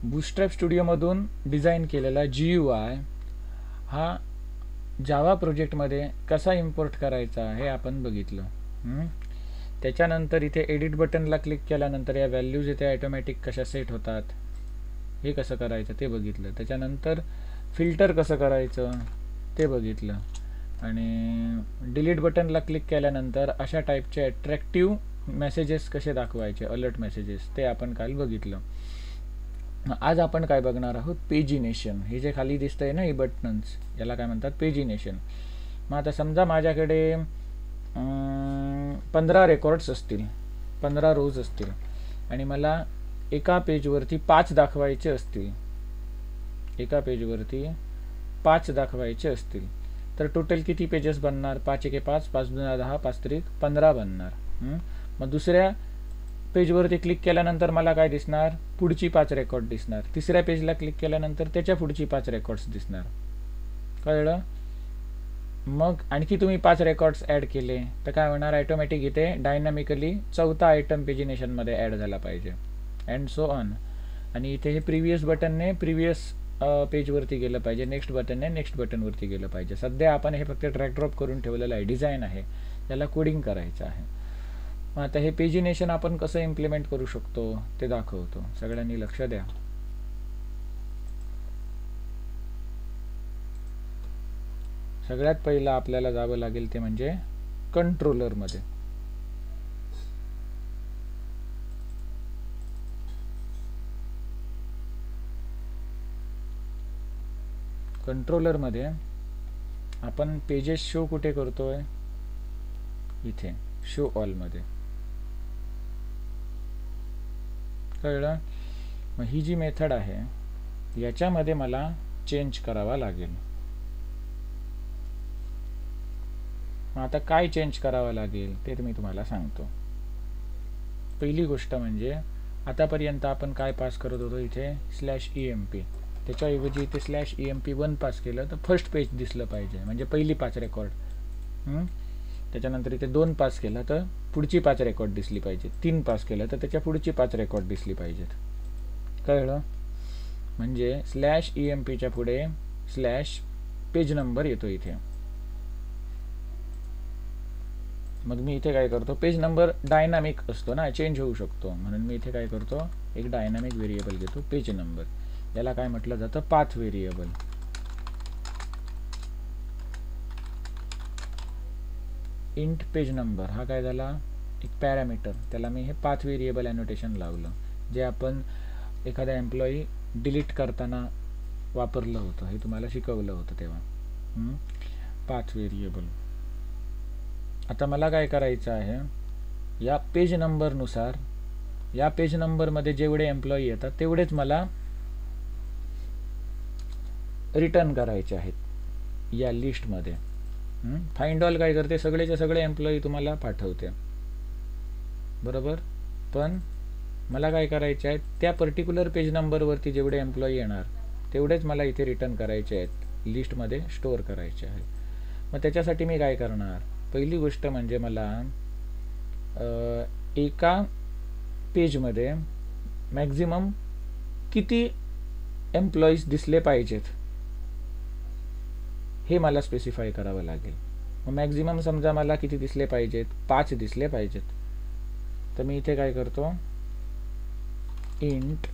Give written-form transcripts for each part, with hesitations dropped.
Bootstrap स्टुडिओमधून design केलेला GUI हा जावा प्रोजेक्टमध्ये कसा इम्पोर्ट करायचा हे आपण बघितलं. त्याच्यानंतर इथे एडिट बटनला क्लिक केल्यानंतर या व्हॅल्यूज इथे ऑटोमॅटिक कशा सेट होतात हे कसं करायचं ते बघितलं. त्याच्यानंतर फिल्टर कसं करायचं ते बघितलं. आणि डिलीट बटनला क्लिक केल्यानंतर अशा टाईपचे अट्रॅक्टिव्ह मेसेजेस कसे दाखवायचे, अलर्ट मेसेजेस, ते आपण काल बघितलं. आज आपण काय बघणार आहोत, पेजिनेशन. हे जे खाली दिसतंय ना, ही बटन्स, याला काय म्हणतात, पेजिनेशन. मग आता समजा माझ्याकडे 15 रेकॉर्ड्स असतील, 15 रोज असतील आणि मला एका पेजवरती 5 दाखवायचे असतील, एका पेजवरती 5 दाखवायचे असतील, तर टोटल किती पेजेस बनणार? 5 एके 5, 5 दुना 10, 5 त्रिक 15 बनणार. मग दुसऱ्या पेजवरती क्लिक केल्यानंतर मला काय दिसणार? पुढची 5 रेकॉर्ड दिसणार. तिसऱ्या पेजला क्लिक केल्यानंतर त्याच्या पुढची 5 रेकॉर्ड्स दिसणार. कळलं? मग आणखी तुम्ही 5 रेकॉर्ड्स ॲड केले तर काय होणार? ऑटोमॅटिक इथे डायनामिकली चौथा आयटम पेजिनेशनमध्ये ॲड झाला पाहिजे, अँड सो ऑन. आणि इथे हे प्रिव्हियस बटनने प्रिव्हियस पेजवरती गेलं पाहिजे, नेक्स्ट बटनने नेक्स्ट बटनवरती गेलं पाहिजे. सध्या आपण हे फक्त ड्रॅग ड्रॉप करून ठेवलेलं आहे, डिझाईन आहे, त्याला कोडिंग करायचं आहे. मग आता हे पेजिनेशन आपण कसं इम्प्लिमेंट करू शकतो ते दाखवतो. सगळ्यांनी लक्ष द्या. सगळ्यात पहिलं आपल्याला जावं लागेल ते म्हणजे कंट्रोलरमध्ये. कंट्रोलरमध्ये आपण पेजेस शो कुठे करतोय? इथे शो ऑलमध्ये. कळलं? मग ही जी मेथड आहे याच्यामध्ये मला चेंज करावा लागेल. मग आता काय चेंज करावं लागेल ते मी तुम्हाला सांगतो. पहिली गोष्ट म्हणजे आतापर्यंत आपण काय पास करत होतो, इथे /emp, त्याच्याऐवजी इथे /emp1 पास केलं तर फर्स्ट पेज दिसलं पाहिजे, म्हणजे पहिली 5 रेकॉर्ड. त्याच्यानंतर इथे 2 पास केला तर पुढची 5 रेकॉर्ड दिसली पाहिजे, 3 पास केलं तर त्याच्या पुढची 5 रेकॉर्ड दिसली पाहिजेत. कळलं? म्हणजे /empच्या पुढे पेज नंबर येतो इथे. मग मी इथे काय करतो, पेज नंबर डायनामिक असतो ना, चेंज होऊ शकतो, म्हणून मी इथे काय करतो, एक डायनामिक व्हेरिएबल घेतो, पेज नंबर. याला काय म्हटलं जातं, path variable. Int page number हा काय झाला, एक पॅरामीटर, त्याला मी हे पाथ व्हेरिएबल एनोटेशन लावलं, जे आपण एखादा एम्प्लॉई डिलीट करताना वापरलं होतं, हे तुम्हाला शिकवलं होतं तेव्हा. Path variable. आता मला काय करायचं आहे, या पेज नंबरनुसार, या पेज नंबरमध्ये जेवढे एम्प्लॉई येतात तेवढेच मला रिटर्न करायचे आहेत या लिस्टमध्ये. फाइंड ऑल काय करते, सगळेचे सगळे एम्प्लॉई तुम्हाला पाठवते, बरोबर. पण मला काय करायचे आहेत, त्या पर्टिक्युलर पेज नंबरवरती जेवढे एम्प्लॉई येणार तेवढेच मला इथे रिटर्न करायचे आहेत, लिस्टमध्ये स्टोअर करायचे आहे. मग त्याच्यासाठी मी काय करणार, पहिली गोष्ट म्हणजे मला एका पेजमध्ये मॅक्झिमम किती एम्प्लॉईज दिसले पाहिजेत हे मला स्पेसिफाय करावं लागेल. मग मॅक्झिमम समजा मला किती दिसले पाहिजेत, 5 दिसले पाहिजेत. तर मी इथे काय करतो, इंट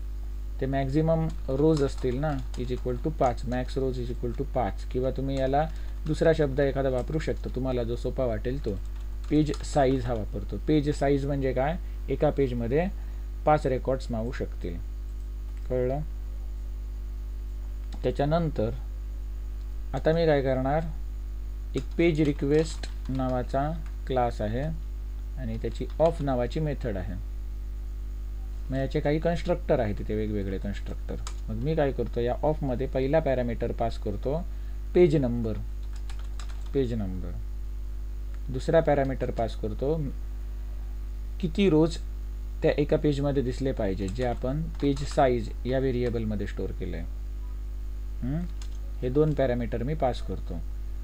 ते मॅक्झिमम रोज असतील ना, =5, मॅक्स रोज =5, किंवा तुम्ही याला दुसरा शब्द एखादा वापरू शकता, तुम्हाला जो सोपा वाटेल तो. पेज साईज हा वापरतो. पेज साईज म्हणजे काय, एका पेजमध्ये 5 रेकॉर्ड्स मावू शकतील. कळलं? त्याच्यानंतर आता मी काय करणार, एक पेज रिक्वेस्ट नावाचा क्लास आहे आणि त्याची ऑफ नावाची मेथड आहे. मग याचे काही कन्स्ट्रक्टर आहेत तिथे, वेगवेगळे कन्स्ट्रक्टर. मग मी काय करतो, या ऑफमध्ये पहिला पॅरामीटर पास करतो पेज नंबर, दुसरा पॅरामीटर पास करतो किती रोज त्या एका पेजमध्ये दिसले पाहिजे, जे आपण पेज साईज या व्हेरिएबलमध्ये स्टोअर केलं आहे. हे 2 पॅरामीटर मी पास करतो.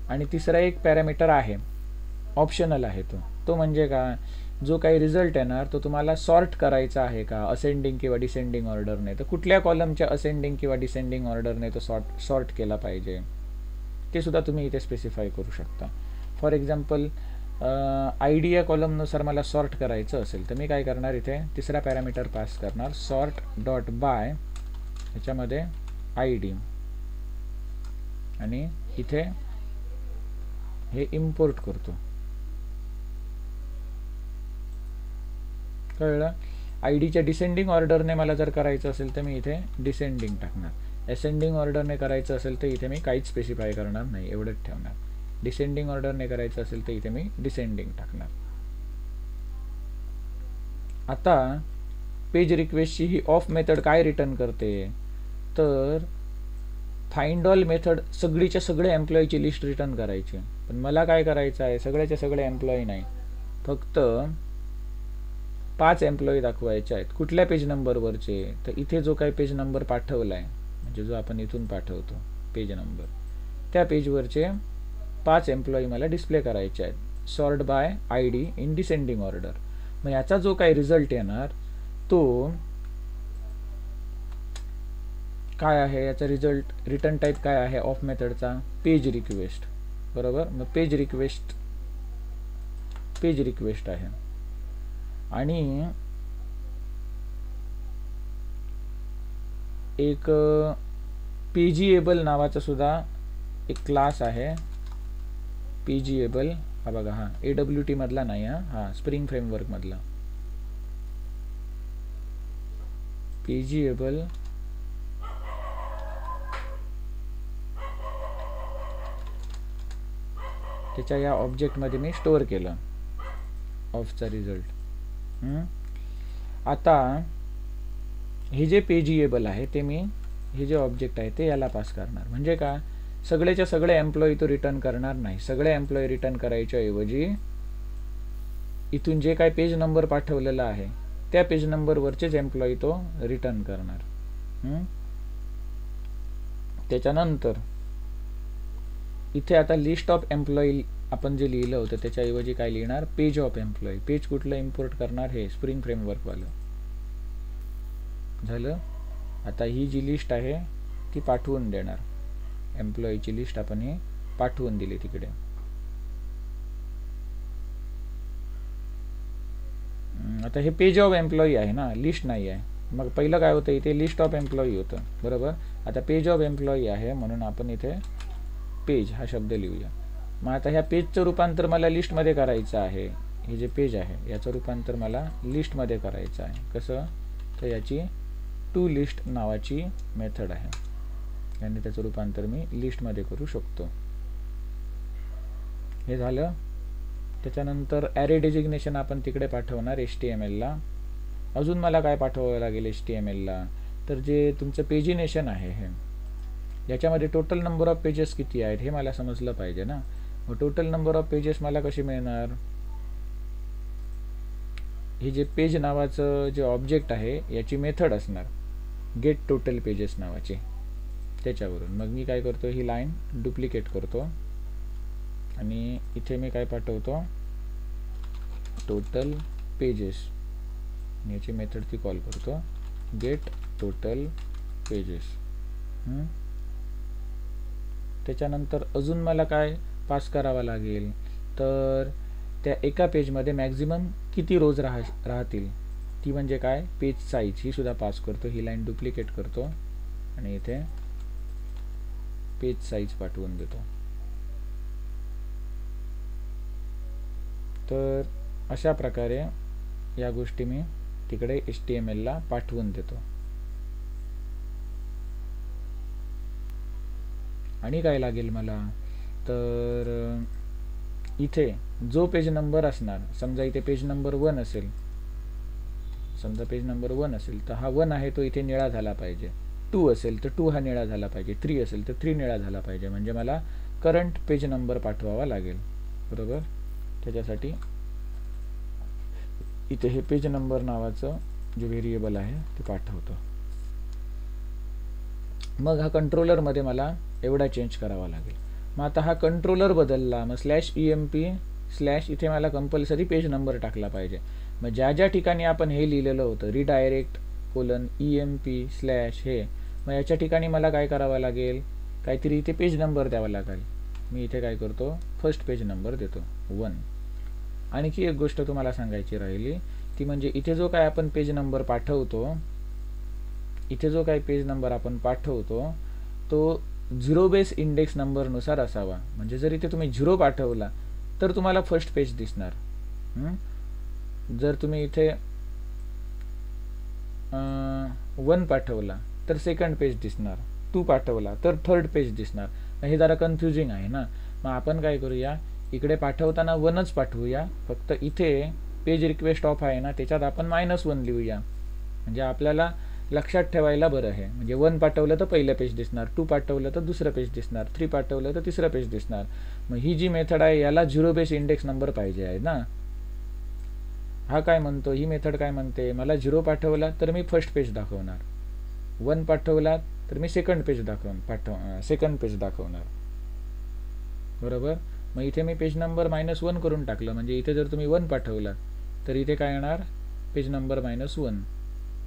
आणि तिसरा एक पॅरामीटर आहे, ऑप्शनल आहे तो म्हणजे काय, जो काही रिझल्ट येणार तो तुम्हाला सॉर्ट करायचा आहे का असेंडिंग किंवा डिसेंडिंग ऑर्डरने, तर कुठल्या कॉलमच्या असेंडिंग किंवा डिसेंडिंग ऑर्डरने तो सॉर्ट केला पाहिजे ते सुद्धा तुम्ही इथे स्पेसिफाय करू शकता. फॉर एक्झाम्पल ID या कॉलमनुसार मला सॉर्ट करायचं असेल तर मी काय करणार, इथे तिसरा पॅरामीटर पास करणार सॉर्ट डॉट बाय, ह्याच्यामध्ये ID, आणि इथे हे इम्पोर्ट करतो. कळलं? IDच्या डिसेंडिंग ऑर्डरने मला जर करायचं असेल तर मी इथे डिसेंडिंग टाकणार. असेंडिंग ऑर्डरने करायचं असेल तर इथे मी काहीच स्पेसिफाय करणार नाही, एवढंच ठेवणार. डिसेंडिंग ऑर्डरने करायचं असेल तर इथे मी डिसेंडिंग टाकणार. आता पेज रिक्वेस्टची ही ऑफ मेथड काय रिटर्न करते, तर फाइंड ऑल मेथड सगळीच्या सगळे एम्प्लॉईची लिस्ट रिटर्न करायची. पण मला काय करायचं आहे, सगळ्याचे सगळे एम्प्लॉई नाही, फक्त 5 एम्प्लॉई दाखवायचे आहेत. कुठल्या पेज नंबरवरचे, तर इथे जो काही पेज नंबर पाठवला आहे, म्हणजे जो आपण इथून पाठवतो पेज नंबर, त्या पेजवरचे 5 एम्प्लॉई मला डिस्प्ले करायचे आहेत. Sort by ID in descending order. मग याचा जो काही रिझल्ट येणार तो काय आहे, याचा रिझल्ट रिटर्न टाईप काय आहे ऑफ मेथडचा, पेज रिक्वेस्ट. बरोबर, मग पेज रिक्वेस्ट आहे. आणि एक पेजिएबल नावाचा सुद्धा एक क्लास आहे. पेजिएबल, हा बघा, हा AWT मधला नाही, हा स्प्रिंग फ्रेमवर्क मधला पेजिएबल. त्याच्या या ऑब्जेक्टमध्ये मी स्टोअर केलं ऑफचा रिझल्ट. आता हे जे पेजिएबल आहे ते मी, हे जे ऑब्जेक्ट आहे ते याला पास करणार. म्हणजे का, सगळेच्या सगळे एम्प्लॉई तो रिटर्न करणार नाही. सगळे एम्प्लॉई रिटर्न करायच्या ऐवजी इथून जे काय पेज नंबर पाठवलेला आहे त्या पेज नंबरवरचेच एम्प्लॉई तो रिटर्न करणार. त्याच्यानंतर इथे आता लिस्ट ऑफ एम्प्लॉई आपण जे लिहिलं होतं त्याच्याऐवजी काय लिहिणार, पेज ऑफ एम्प्लॉई. पेज कुठलं इम्पोर्ट करणार, हे स्प्रिंग फ्रेमवर्कवालं झालं. आता ही जी लिस्ट आहे ती पाठवून देणार, एम्प्लॉईची लिस्ट आपण ही पाठवून दिली तिकडे. आता हे पेज ऑफ एम्प्लॉई आहे ना, लिस्ट नाही आहे. मग पहिलं काय होतं, इथे लिस्ट ऑफ एम्प्लॉई होतं. बरोबर, आता पेज ऑफ एम्प्लॉई आहे म्हणून आपण इथे पेज हा शब्द लिहूया. मग आता ह्या पेजचं रूपांतर मला लिस्टमध्ये करायचं आहे. हे जे पेज आहे याचं रूपांतर मला लिस्टमध्ये करायचं आहे. कसं, तर याची टू लिस्ट नावाची मेथड आहे आणि त्याचं रूपांतर मी लिस्टमध्ये करू शकतो. हे झालं. त्याच्यानंतर ॲरे डेजिग्नेशन आपण तिकडे पाठवणार HTML ला. अजून मला काय पाठवावं लागेल HTML ला, तर जे तुमचं पेजिनेशन आहे हे, याच्यामध्ये टोटल नंबर ऑफ पेजेस किती आहेत हे मला समजलं पाहिजे ना. मग टोटल नंबर ऑफ पेजेस मला कशी मिळणार, हे जे पेज नावाचं जे ऑब्जेक्ट आहे याची मेथड असणार गेट टोटल पेजेस नावाची. त्याच्यावरून मग मी काय करतो, ही लाईन डुप्लिकेट करतो आणि इथे मी काय पाठवतो, टोटल पेजेस, याची मेथड ती कॉल करतो गेट टोटल पेजेस. त्याच्यानंतर अजून मला काय पास करावा लागेल, तर त्या एका पेजमध्ये मॅक्झिमम किती रोज राहतील ती म्हणजे काय, पेज साईज, ही सुद्धा पास करतो. ही लाईन डुप्लिकेट करतो आणि इथे पेज साईज पाठवून देतो. तर अशा प्रकारे या गोष्टी मी तिकडे HTML ला पाठवून देतो. आणि काय लागेल मला, तर इथे जो पेज नंबर असणार, समजा इथे पेज नंबर 1 असेल, समजा पेज नंबर 1 असेल तर हा 1 आहे तो इथे निळा झाला पाहिजे. 2 असेल तर 2 हा निळा झाला पाहिजे. 3 असेल तर 3 निळा झाला पाहिजे. म्हणजे मला करंट पेज नंबर पाठवावा लागेल. बरोबर, त्याच्यासाठी इथे हे पेज नंबर नावाचं जे व्हेरिएबल आहे ते पाठवतो. मग हा कंट्रोलरमध्ये मला एवढा चेंज करावा लागेल. मग आता हा कंट्रोलर बदलला, मग /emp स्लॅश इथे मला कंपल्सरी पेज नंबर टाकला पाहिजे. मग ज्या ज्या ठिकाणी आपण हे लिहिलेलं होतं रिडायरेक्ट कोलन EMP स्लॅश हे, मग याच्या ठिकाणी मला काय करावं लागेल, काहीतरी इथे पेज नंबर द्यावा लागेल. मी इथे काय करतो, फर्स्ट पेज नंबर देतो 1. आणखी एक गोष्ट तुम्हाला सांगायची राहिली ती म्हणजे इथे जो काय आपण पेज नंबर पाठवतो, इथे जो काय पेज नंबर आपण पाठवतो तो 0 बेस इंडेक्स नंबरनुसार असावा. म्हणजे जर इथे तुम्ही 0 पाठवला तर तुम्हाला फर्स्ट पेज दिसणार. जर तुम्ही इथे 1 पाठवला तर सेकंड पेज दिसणार, 2 पाठवला तर थर्ड पेज दिसणार. हे जरा कन्फ्युजिंग आहे ना. मग आपण काय करूया, इकडे पाठवताना 1च पाठवूया, फक्त इथे पेज रिक्वेस्ट ऑफ आहे ना त्याच्यात आपण -1 लिहूया, म्हणजे आपल्याला लक्षात ठेवायला बरं आहे. म्हणजे 1 पाठवलं तर पहिलं पेज दिसणार, 2 पाठवलं तर दुसरं पेज दिसणार, 3 पाठवलं तर तिसरं पेज दिसणार. मग ही जी मेथड आहे याला 0 बेस इंडेक्स नंबर पाहिजे आहे ना. हा काय म्हणतो, ही मेथड काय म्हणते, मला 0 पाठवला तर मी फर्स्ट पेज दाखवणार, 1 पाठवला तर मी सेकंड पेज दाखवणार. बरोबर. मग इथे मी पेज नंबर -1 करून टाकलं, म्हणजे इथे जर तुम्ही 1 पाठवला तर इथे काय येणार, पेज नंबर -1,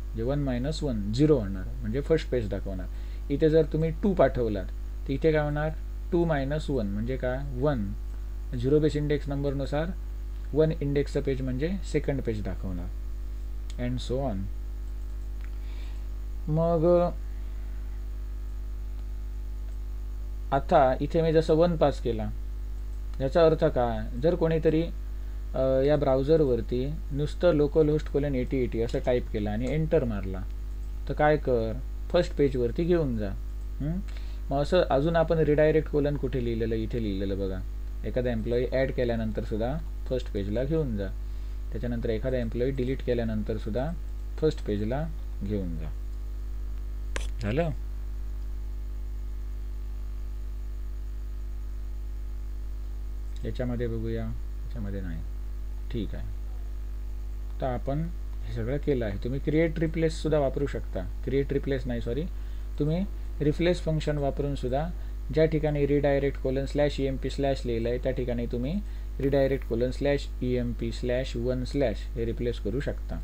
म्हणजे 1 - 1 0 होणार, म्हणजे फर्स्ट पेज दाखवणार. इथे जर तुम्ही 2 पाठवलात तर इथे काय होणार, 2 - 1 म्हणजे काय 1, 0 बेस इंडेक्स नंबरनुसार 1 इंडेक्सचं पेज म्हणजे सेकंड पेज दाखवणार, अँड सो ऑन. मग आता इथे मी जसं 1 पास केला, याचा अर्थ काय, जर कोणीतरी या ब्राउझरवरती नुसतं localhost:8080 असं टाईप केलं आणि एंटर मारला तर काय कर, फर्स्ट पेजवरती घेऊन जा. मग असं अजून आपण रिडायरेक्ट कोलन कुठे लिहिलेलं, इथे लिहिलेलं बघा, एखादा एम्प्लॉई ॲड केल्यानंतर सुद्धा फर्स्ट पेजला घेऊन जा, त्याच्यानंतर एखादा एम्प्लॉई डिलीट केल्यानंतर सुद्धा फर्स्ट पेजला घेऊन जा. झालं. याच्यामध्ये बघूया, याच्यामध्ये नाही, ठीक आहे. तर आपण हे सगळं केलं आहे. तुम्ही क्रिएट रिप्लेस सुद्धा वापरू शकता, तुम्ही रिप्लेस फंक्शन वापरून सुद्धा ज्या ठिकाणी रिडायरेक्ट कोलन /EMP स्लॅश लिहिलं आहे त्या ठिकाणी तुम्ही रिडायरेक्ट कोलन /EMP/1/ हे रिप्लेस करू शकता.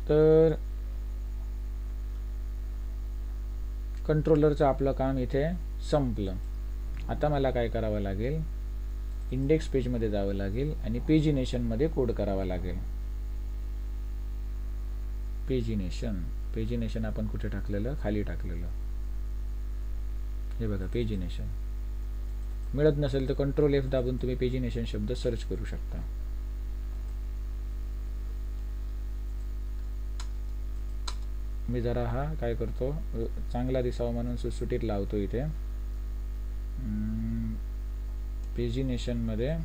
तर कंट्रोलरचं आपलं काम इथे संपलं. आता मला काय करावं लागेल, इंडेक्स पेजमध्ये जावं लागेल आणि पेजिनेशनमध्ये कोड करावा लागेल. पेजिनेशन आपण कुठे टाकलेलं, खाली टाकलेलं, हे बघा पेजिनेशन. मिळत नसेल तर Ctrl+F दाबून तुम्ही पेजिनेशन शब्द सर्च करू शकता. मी जरा हा काय करतो, चांगला दिसावा म्हणून सुटसुटीत लावतो इथे. पेजिनेशनमध्ये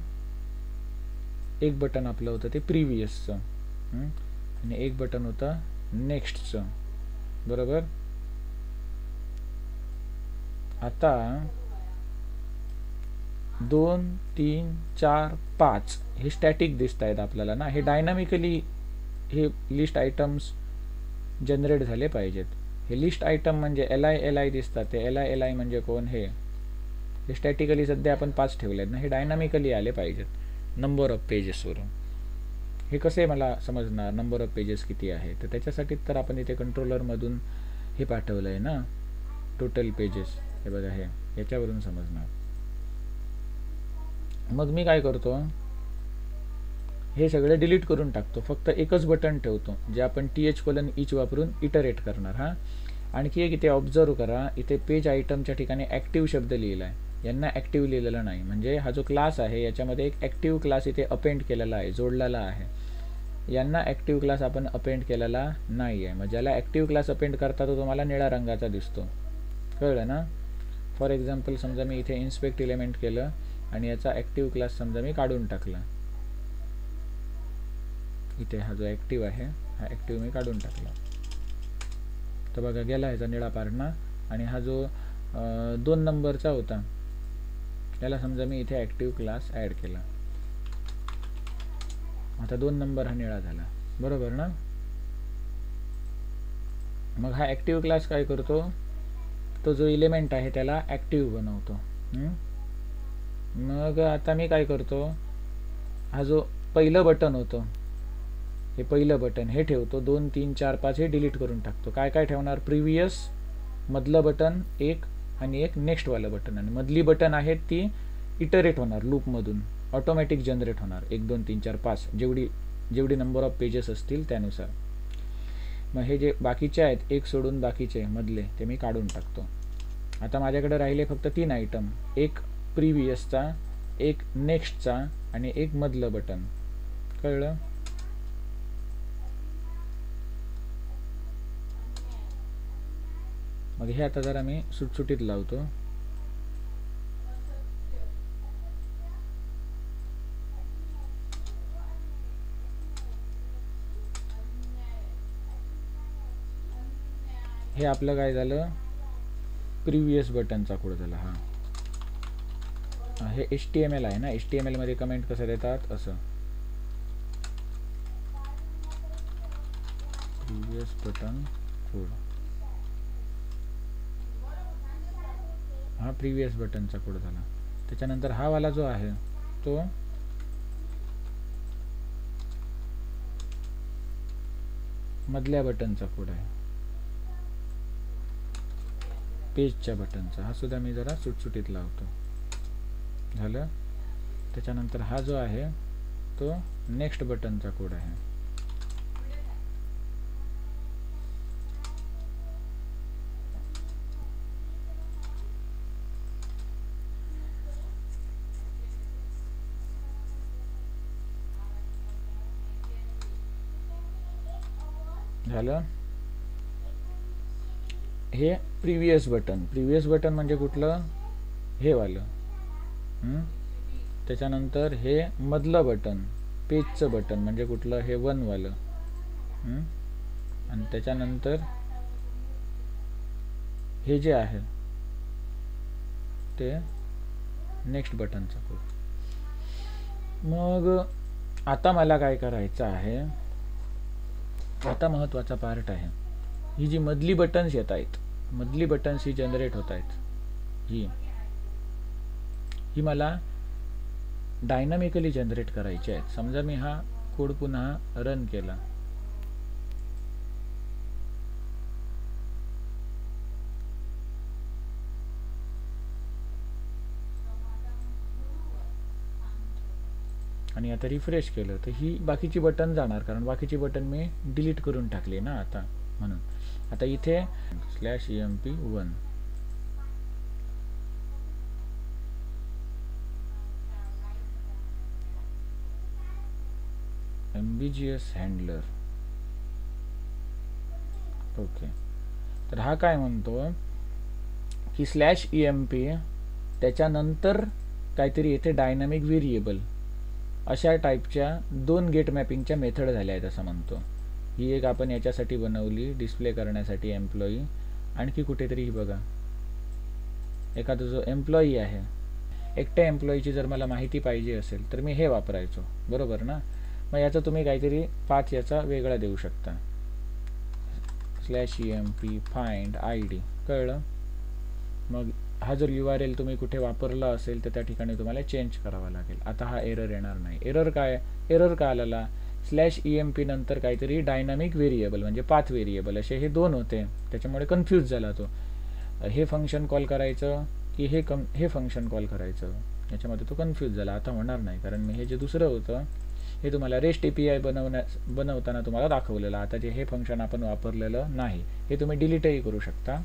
एक बटन आपलं होतं ते प्रिव्हियसचं, आणि एक बटन होतं नेक्स्टचं. बरोबर. आता 2, 3, 4, 5 हे स्टॅटिक दिसत आहेत आपल्याला ना. हे डायनामिकली हे लिस्ट आयटम्स जनरेट झाले पाहिजेत. हे लिस्ट आयटम म्हणजे li दिसतात, ते li म्हणजे कोण, हे स्टॅटिकली सध्या आपण 5 ठेवले आहेत ना, हे डायनामिकली आले पाहिजेत नंबर ऑफ पेजेसवरून. हे कसे मला समजणार नंबर ऑफ पेजेस किती आहे, तर त्याच्यासाठी तर आपण इथे कंट्रोलरमधून हे पाठवलं आहे ना, टोटल पेजेस. हे बघा, हे याच्यावरून समजणार. मग मी काय करतो, हे सगळे डिलीट करून टाकतो, फक्त एकच बटन ठेवतो जे आपण th:each वापरून इटरेट करणार. हा आणखी एक इथे ऑब्झर्व करा, इथे पेज आयटमच्या ठिकाणी ॲक्टिव्ह शब्द लिहिला आहे, यांना ॲक्टिव्ह लिहिलेलं नाही. म्हणजे हा जो क्लास आहे याच्यामध्ये एक ॲक्टिव्ह क्लास इथे अपेंड केलेला आहे, जोडलेला आहे. यांना ॲक्टिव्ह क्लास आपण अपेंड केलेला नाही आहे. मग ज्याला ॲक्टिव्ह क्लास अपेंड करता तो तुम्हाला निळ्या रंगाचा दिसतो, कळलं ना. फॉर एक्झाम्पल समजा मी इथे इन्स्पेक्ट एलिमेंट केलं आणि याचा ॲक्टिव्ह क्लास समजा मी काढून टाकला. इथे हा जो ॲक्टिव्ह आहे हा ॲक्टिव्ह मी काढून टाकला, तर बघा गेला ह्याचा निळा पारणा. आणि हा जो 2 नंबरचा होता याला समजा मी इथे ॲक्टिव्ह क्लास ॲड केला, आता 2 नंबर हा निळा झाला. बरोबर ना. मग हा ॲक्टिव्ह क्लास काय करतो, तो जो एलिमेंट आहे त्याला ॲक्टिव्ह बनवतो. मग आता मी काय करतो, हा जो पहिलं बटन होतं, हे पहिलं बटन हे ठेवतो, 2 3 4 5 हे डिलीट करून टाकतो. काय काय ठेवणार, प्रिव्हियस, मधलं बटन एक आणि एक नेक्स्टवालं बटन. आणि मधली बटन आहेत ती इटरेट होणार लूपमधून, ऑटोमॅटिक जनरेट होणार 1 2 3 4 5 जेवढी नंबर ऑफ पेजेस असतील त्यानुसार. मग हे जे बाकीचे आहेत, एक सोडून बाकीचे मधले, ते मी काढून टाकतो. आता माझ्याकडे राहिले फक्त 3 आयटम, एक प्रिव्हियसचा, एक नेक्स्टचा आणि एक मधलं बटन. कळलं? मग हे आता जरा मी सुटसुटीत लावतो. हे आपलं काय झालं, प्रिव्हियस बटनचा कोड झाला. हा हे HTML आहे ना, HTML मध्ये कमेंट कसं देतात, असं प्रिव्हियस बटन कोड. हा प्रिव्हियस बटनचा कोड झाला. त्याच्यानंतर हा वाला जो आहे तो मधल्या बटनचा कोड आहे, पेजच्या बटनचा. हा सुद्धा मी जरा सुटसुटीत लावतो. झालं. त्याच्यानंतर हा जो आहे तो नेक्स्ट बटनचा कोड आहे. झालं. हे प्रिव्हियस बटन म्हणजे कुठलं, हे वालं. त्याच्यानंतर हे मधलं बटन, पेजचं बटन म्हणजे कुठलं, हे 1 वालं. आणि त्याच्यानंतर हे जे आहे ते नेक्स्ट बटनचा कोड. मग आता मला काय करायचं आहे, आता महत्त्वाचा पार्ट आहे. ही जी मधली बटन्स येत आहेत, मधली बटन्स ही जनरेट होत आहेत, ही मला डायनामिकली जनरेट करायची आहेत. समजा मी हा कोड पुन्हा रन केला, आणि आता रिफ्रेश केलं तर ही बाकीची बटन जाणार, कारण बाकीची बटन मी डिलीट करून टाकली ना आता. म्हणून आता इथे /emp1 mbgs हँडलर. ओके. तर हा काय म्हणतो की /emp त्याच्यानंतर काहीतरी येथे डायनामिक व्हेरिएबल अशा टाईपच्या 2 गेट मॅपिंगच्या मेथड झाल्या आहेत असं म्हणतो. ही एक आपण याच्यासाठी बनवली, डिस्प्ले करण्यासाठी एम्प्लॉई. आणखी कुठेतरी ही बघा, एखादा जो एम्प्लॉई आहे, एकट्या एम्प्लॉईची जर मला माहिती पाहिजे असेल तर मी हे वापरायचो, बरोबर ना. मग याचा तुम्ही काहीतरी पाथ याचा वेगळा देऊ शकता, /emp find id. कळलं. मग हा जर URL तुम्ही कुठे वापरला असेल तर त्या ठिकाणी तुम्हाला चेंज करावा लागेल. आता हा एरर येणार नाही. एरर काय, एरर का आलेला, /emp नंतर काहीतरी डायनामिक व्हेरिएबल म्हणजे पाथ व्हेरिएबल असे हे 2 होते, त्याच्यामुळे कन्फ्यूज झाला तो. हे फंक्शन कॉल करायचं की हे फंक्शन कॉल करायचं, याच्यामध्ये तो कन्फ्यूज झाला. आता होणार नाही, कारण मी हे जे दुसरं होतं हे तुम्हाला REST API बनवताना तुम्हाला दाखवलेलं. आता जे हे फंक्शन आपण वापरलेलं नाही, हे तुम्ही डिलीटही करू शकता.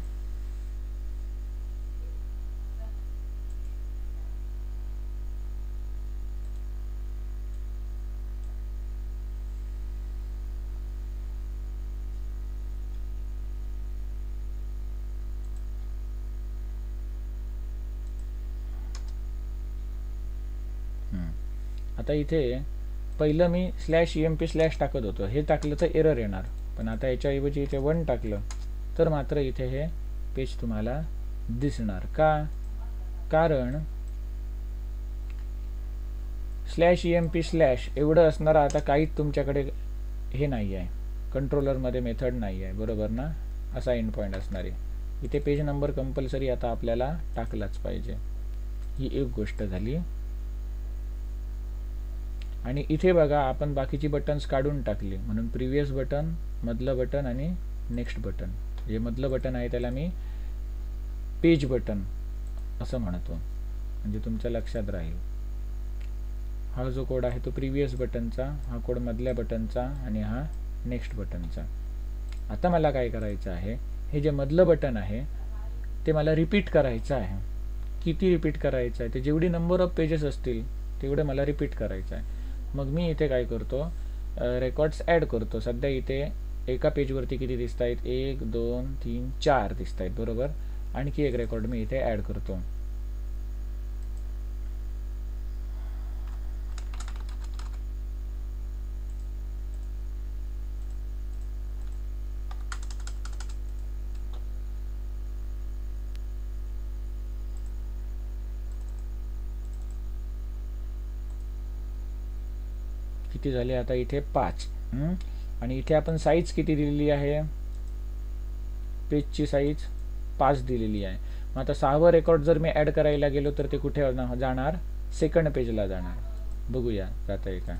आता इथे पहिलं मी /emp/ टाकत होतो, हे टाकलं तर एरर येणार. पण आता याच्याऐवजी इथे 1 टाकलं तर मात्र इथे हे पेज तुम्हाला दिसणार. का, कारण /emp/ एवढं असणार. आता काहीच तुमच्याकडे हे नाही आहे, कंट्रोलरमध्ये मेथड नाही आहे, बरोबर ना. असा एंड पॉईंट असणार आहे. इथे पेज नंबर कंपल्सरी आता आपल्याला टाकलाच पाहिजे. ही एक गोष्ट झाली. आणि इथे बघा आपण बाकीची बटन्स काढून टाकली, म्हणून प्रिव्हियस बटन, मधलं बटन आणि नेक्स्ट बटन. जे मधलं बटन आहे त्याला मी पेज बटन असं म्हणतो, म्हणजे तुमच्या लक्षात राहील. हा जो कोड आहे तो प्रिव्हियस बटनचा, हा कोड मधल्या बटनचा आणि हा नेक्स्ट बटनचा. आता मला काय करायचं आहे, हे जे मधलं बटन आहे ते मला रिपीट करायचं आहे. किती रिपीट करायचं आहे, ते जेवढी नंबर ऑफ पेजेस असतील तेवढे मला रिपीट करायचं आहे. मग मी इथे काय करतो, रेकॉर्ड्स ॲड करतो. सध्या इथे एका पेजवरती किती दिसत आहेत, 1 2 3 4 दिसत आहेत, बरोबर. आणखी एक रेकॉर्ड मी इथे ॲड करतो. किती झाले आता इथे 5. आणि इथे आपण साईज किती दिलेली आहे, पेजची साईज 5 दिलेली आहे. मग आता 6वं रेकॉर्ड जर मी ॲड करायला गेलो तर ते कुठे जाणार, सेकंड पेजला जाणार. बघूया जाता आहे का.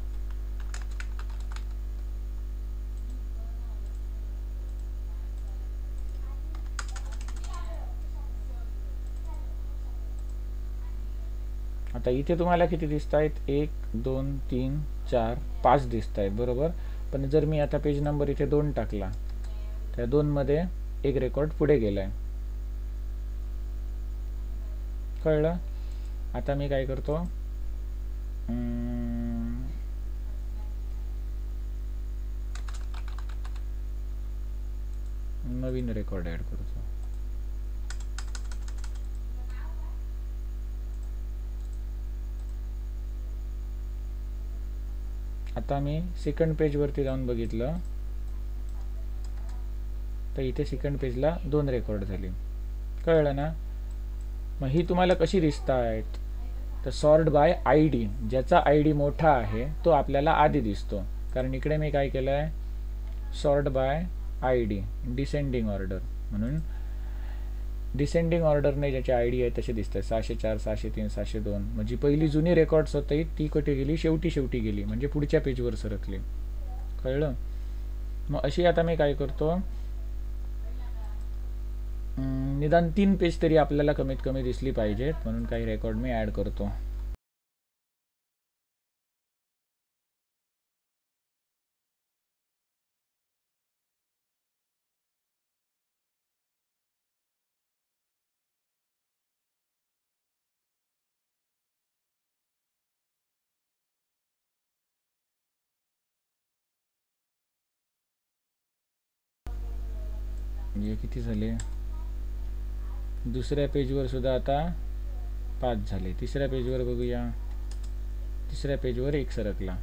आता इथे तुम्हाला किती दिसत आहेत, 1 2 3 4 5 दिसत आहेत, बरोबर. पण जर मी आता पेज नंबर इथे 2 टाकला, त्या 2 मध्ये एक रेकॉर्ड पुढे गेलाय, कळलं. आता मी काय करतो, नवीन रेकॉर्ड ॲड करतो. आता मी सेकंड पेजवरती जाऊन बघितलं तर इथे सेकंड पेजला 2 रेकॉर्ड झाले, कळलं ना. मग ही तुम्हाला कशी दिसत आहेत, तर सॉर्ट बाय आय डी. ज्याचा आय डी मोठा आहे तो आपल्याला आधी दिसतो, कारण इकडे मी काय केलं आहे, sort by I D, descending order. म्हणून डिसेंडिंग ऑर्डरने ज्याची आय डी आहे तसे दिसतात, 604 603 602. म्हणजे पहिली जुनी रेकॉर्ड्स होती ती कुठे गेली, शेवटी गेली, म्हणजे पुढच्या पेजवर सरकली, कळलं. मग अशी आता मी काय करतो, निदान 3 पेज तरी आपल्याला कमीत कमी दिसली पाहिजेत, म्हणून काही रेकॉर्ड मी ॲड करतो. म्हणजे किती झाले, दुसऱ्या पेजवर सुद्धा आता 5 झाले. तिसऱ्या पेजवर बघूया, तिसऱ्या पेजवर 1 सरकला.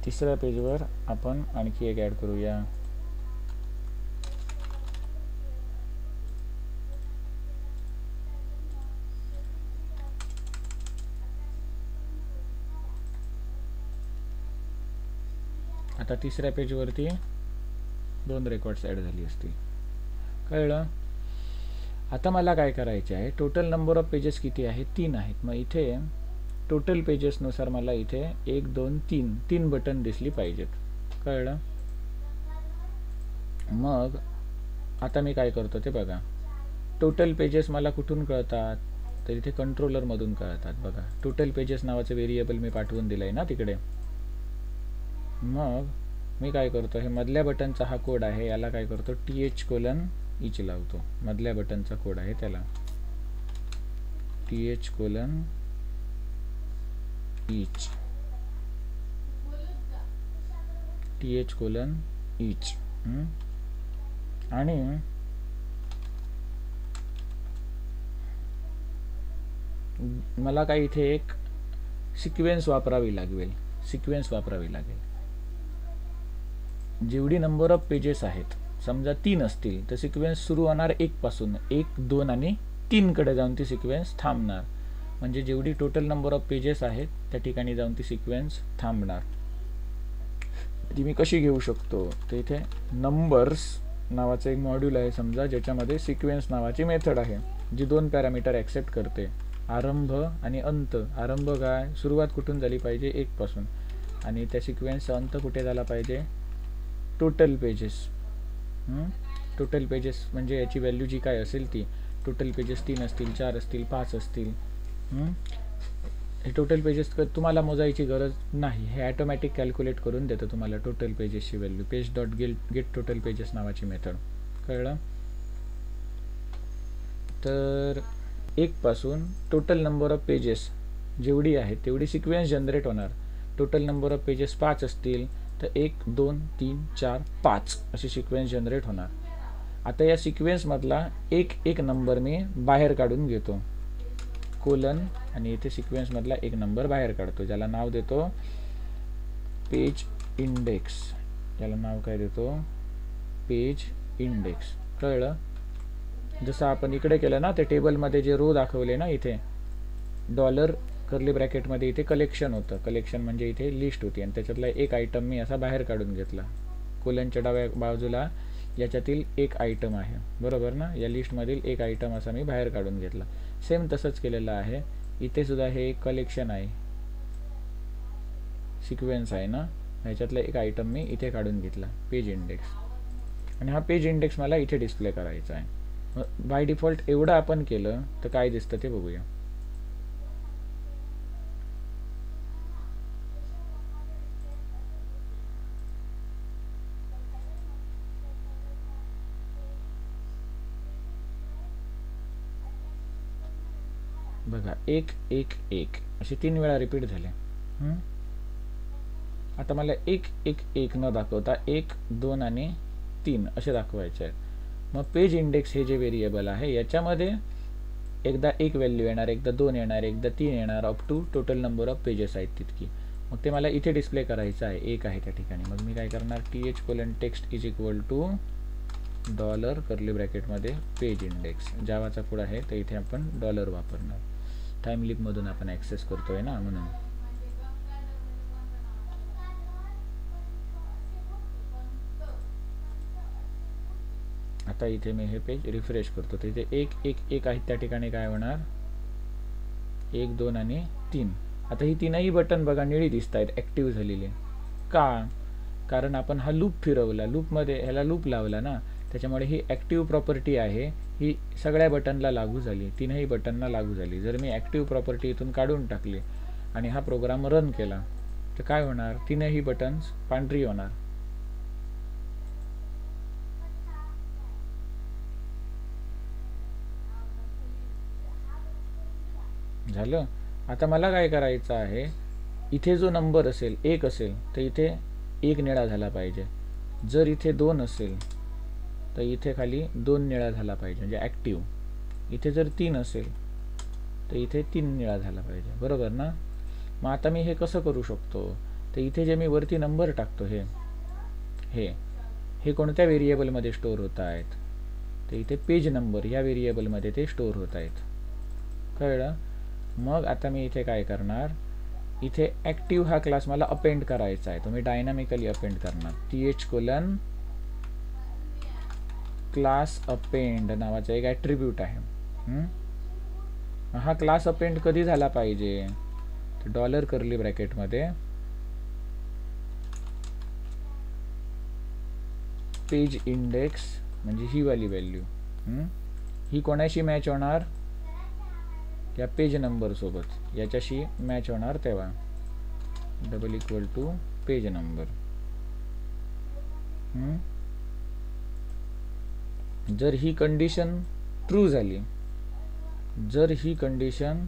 तिसऱ्या पेजवर आपण आणखी एक ॲड करूया. आता तिसऱ्या पेजवरती 2 रेकॉर्ड्स ॲड झाली असतील, कळलं. आता मला काय करायचे आहे, टोटल नंबर ऑफ पेजेस किती आहेत, 3 आहेत. मग इथे टोटल पेजेसनुसार मला इथे 1 2 3 बटन दिसली पाहिजेत, कळलं. मग आता मी काय करतो ते बघा. टोटल पेजेस मला कुठून कळतात, तर इथे कंट्रोलरमधून कळतात. बघा, टोटल पेजेस नावाचं व्हेरिएबल मी पाठवून दिलं आहे ना तिकडे. मग मी काय करतो, हे मधल्या बटनचा हा कोड आहे, याला काय करतो, TH:each लावतो. मधल्या बटनचा कोड आहे त्याला TH:each. TH:each. आणि मला काय इथे एक सिक्वेन्स वापरावी लागेल. जेवढी नंबर ऑफ पेजेस आहेत, समजा 3 असतील तर सिक्वेन्स सुरू होणार 1 पासून, 1 2 आणि 3 कडे जाऊन ती सिक्वेन्स थांबणार. म्हणजे जेवढी टोटल नंबर ऑफ पेजेस आहेत त्या ठिकाणी जाऊन ती सिक्वेन्स थांबणार. ती मी कशी घेऊ शकतो, तर इथे नंबर्स नावाचं एक मॉड्यूल आहे समजा, ज्याच्यामध्ये सिक्वेन्स नावाची मेथड आहे जी 2 पॅरामीटर ॲक्सेप्ट करते. आरंभ आणि अंत. आरंभ काय, सुरुवात कुठून झाली पाहिजे, 1 पासून, आणि त्या सिक्वेन्सचा अंत कुठे झाला पाहिजे, टोटल पेजेस. टोटल पेजेस म्हणजे याची व्हॅल्यू जी काय असेल ती, टोटल पेजेस 3 असतील, 4 असतील, 5 असतील. हे टोटल पेजेस तुम्हाला मोजायची गरज नाही, हे ॲटोमॅटिक कॅल्क्युलेट करून देतं तुम्हाला टोटल पेजेसची value. Page dot get total pages नावाची मेथड. कळलं. तर 1 पासून टोटल नंबर ऑफ पेजेस जेवढी आहे तेवढी सिक्वेन्स जनरेट होणार. टोटल नंबर ऑफ पेजेस 5 असतील तर 1 2 3 4 5 अशी सिक्वेन्स जनरेट होणार. आता या सिक्वेन्समधला एक नंबर मी बाहेर काढून घेतो, कोलन, आणि इथे सिक्वेन्समधला एक नंबर बाहेर काढतो, ज्याला नाव देतो पेज इंडेक्स. याला नाव काय देतो, पेज इंडेक्स. कळलं. जसं आपण इकडे केलं ना, ते टेबलमध्ये जे रो दाखवले ना, इथे डॉलर कर्ली ब्रॅकेटमध्ये इथे कलेक्शन होतं. कलेक्शन म्हणजे इथे लिस्ट होती, आणि त्याच्यातला एक आयटम मी असा बाहेर काढून घेतला. कोलनच्या डाव्या बाजूला याच्यातील एक आयटम आहे, बरोबर ना, या लिस्टमधील एक आयटम असा मी बाहेर काढून घेतला. सेम तसंच केलेलं आहे इथे सुद्धा. हे एक कलेक्शन आहे, सिक्वेन्स आहे ना, ह्याच्यातला एक आयटम मी इथे काढून घेतला, पेज इंडेक्स, आणि हा पेज इंडेक्स मला इथे डिस्प्ले करायचा आहे. बाय डिफॉल्ट एवढं आपण केलं तर काय दिसतं ते बघूया. बघा 1 1 1 असे 3 वेळा रिपीट झाले. आता मला 1 1 1 न दाखवता 1 2 आणि 3 असे दाखवायचे आहेत. मग पेज इंडेक्स हे जे व्हेरिएबल आहे याच्यामध्ये एकदा 1 व्हॅल्यू येणार, एकदा 2 येणार, एकदा 3 येणार, up to total number of pages आहेत तितकी. मग ते मला इथे डिस्प्ले करायचं आहे, 1 आहे त्या ठिकाणी. मग मी काय करणार, th:\text is equal to dollar curly ब्रॅकेटमध्ये पेज इंडेक्स. जावाचा कोड आहे तर इथे आपण डॉलर वापरणार. टाइम लिप मधून आपण ॲक्सेस करतोय ना, म्हणून. आता इथे मी हे पेज रिफ्रेश करतो तर इथे 1 1 1 आहे, त्या ठिकाणी काय होणार, 1 2 आणि 3. आता ही तीनही बटन बघा निळी दिसत आहेत, ॲक्टिव्ह झालेली. का, कारण आपण हा लूप फिरवला, लूपमध्ये ह्याला लूप लावला ना, त्याच्यामुळे ही ॲक्टिव्ह प्रॉपर्टी आहे, ही सगळ्या बटनला लागू झाली, तीनही बटनला लागू झाली. जर मी ॲक्टिव्ह प्रॉपर्टी इथून काढून टाकली आणि हा प्रोग्राम रन केला तर काय होणार, तीनही बटन्स पांढरी होणार. झालं. आता मला काय करायचं आहे, इथे जो नंबर असेल 1 असेल तर इथे 1 निळा झाला पाहिजे. जर इथे 2 असेल तर इथे खाली 2 निळा झाला पाहिजे, म्हणजे ॲक्टिव्ह. इथे जर 3 असेल तर इथे 3 निळा झाला पाहिजे, बरोबर ना. मग आता मी हे कसं करू शकतो, तर इथे जे मी वरती नंबर टाकतो हे कोणत्या व्हेरिएबलमध्ये स्टोअर होत आहेत, तर इथे पेज नंबर या व्हेरिएबलमध्ये ते स्टोअर होत आहेत. कळलं. मग आता मी इथे काय करणार, इथे ॲक्टिव्ह हा क्लास मला अपेंड करायचा आहे, तो मी डायनामिकली अपेंड करणार. th:\, क्लास अपेंड नावाचा एक ॲट्रिब्यूट आहे. हा क्लास अपेंड कधी झाला पाहिजे, तर डॉलर कर्ली ब्रॅकेटमध्ये पेज इंडेक्स म्हणजे ही वाली व्हॅल्यू, ही कोणाशी मॅच होणार, या पेज नंबर सोबत याच्याशी मॅच होणार, तेव्हा == पेज नंबर. जर ही कंडिशन ट्रू झाली, जर ही कंडिशन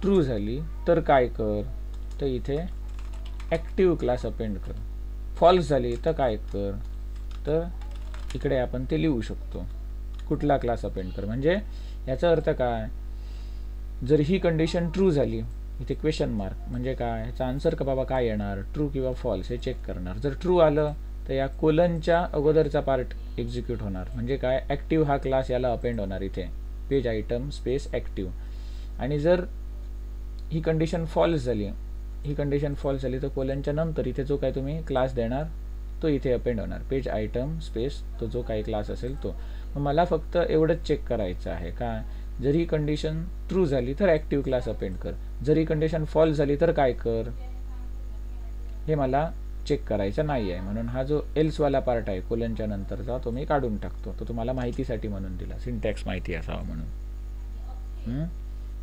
ट्रू झाली तर काय कर, तर इथे ॲक्टिव्ह क्लास अपेंड कर. फॉल्स झाली तर काय कर, तर इकडे आपण ते लिहू शकतो, कुठला क्लास अपेंड कर. म्हणजे याचा अर्थ काय, जर ही कंडिशन ट्रू झाली, इथे क्वेश्चन मार्क म्हणजे काय, ह्याचा आन्सर का बाबा काय येणार, ट्रू किंवा फॉल्स हे चेक करणार. जर ट्रू आलं तर या कोलनच्या अगोदरचा पार्ट एक्झिक्यूट होणार, म्हणजे काय, ॲक्टिव्ह हा क्लास याला अपेंड होणार इथे, पेज आयटम स्पेस ॲक्टिव्ह. आणि जर ही कंडिशन फॉल्स झाली, ही कंडिशन फॉल्स झाली तर कोलनच्या नंतर इथे जो काय तुम्ही क्लास देणार तो इथे अपेंड होणार, पेज आयटम स्पेस तो जो काही क्लास असेल तो. मग मला फक्त एवढंच चेक करायचं आहे का, जर ही कंडिशन ट्रू झाली तर ॲक्टिव्ह क्लास अपेंड कर, जर ही कंडिशन फॉल्स झाली तर काय कर, हे मला चेक करायचं नाही आहे. म्हणून हा जो एल्सवाला पार्ट आहे कोलनच्या नंतरचा तो मी काढून टाकतो. तो तुम्हाला माहितीसाठी म्हणून दिला, सिंटॅक्स माहिती असावा म्हणून.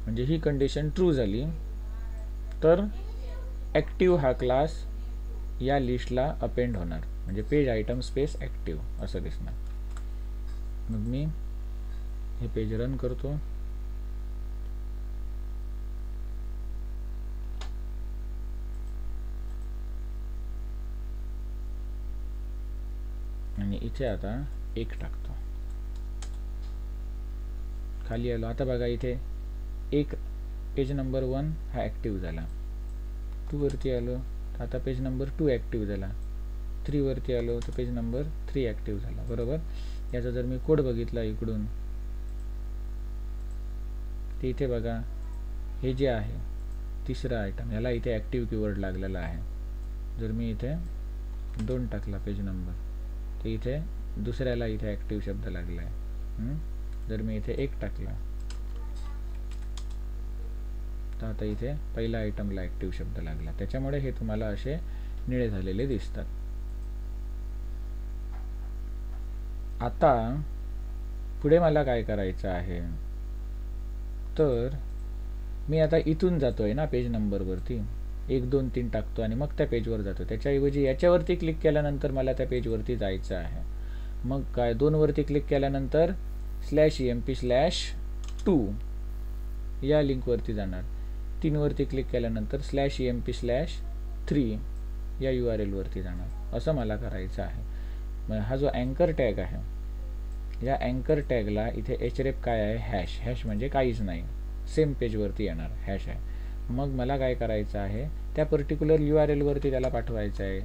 म्हणजे ही कंडिशन ट्रू झाली तर ॲक्टिव्ह हा क्लास या लिस्टला अपेंड होणार, म्हणजे पेज आयटम स्पेस ॲक्टिव्ह असं दिसणार. मग मी हे पेज रन करतो. आणि इथे आता 1 टाकतो. खाली आलो. आता बघा इथे एक पेज नंबर 1 हा ॲक्टिव्ह झाला. 2 वरती आलो तर आता पेज नंबर 2 ॲक्टिव्ह झाला. 3 वरती आलो तर पेज नंबर 3 ॲक्टिव्ह झाला. बरोबर. याचा जर मी कोड बघितला इकडून, ते इथे बघा हे जे आहे तिसरा आयटम, याला इथे ॲक्टिव्ह कीवर्ड लागलेला आहे. जर मी इथे 2 टाकला पेज नंबर, तर इथे दुसऱ्याला इथे ॲक्टिव्ह शब्द लागला आहे. जर मी इथे 1 टाकला तर आता इथे पहिल्या आयटमला ॲक्टिव्ह शब्द लागला. त्याच्यामुळे हे तुम्हाला असे निळे झालेले दिसतात. आता पुढे मला काय करायचं आहे, तर मी आता इथून जातोय ना पेज नंबरवरती, 1 2 3 टाकतो आणि मग त्या पेजवर जातो. त्याच्याऐवजी याच्यावरती क्लिक केल्यानंतर मला त्या पेजवरती जायचं आहे. मग काय, 2 वरती क्लिक केल्यानंतर /emp/2 या लिंकवरती जाणार. 3 वरती क्लिक केल्यानंतर /emp/3 या URL वरती जाणार. असं मला करायचं आहे. मग हा जो अँकर टॅग आहे, या अँकर टॅगला इथे href काय आहे, हॅश. हॅश म्हणजे काहीच नाही, सेम पेजवरती येणार हॅश आहे. मग मला काय करायचं आहे, त्या पर्टिक्युलर URL वरती त्याला पाठवायचं आहे.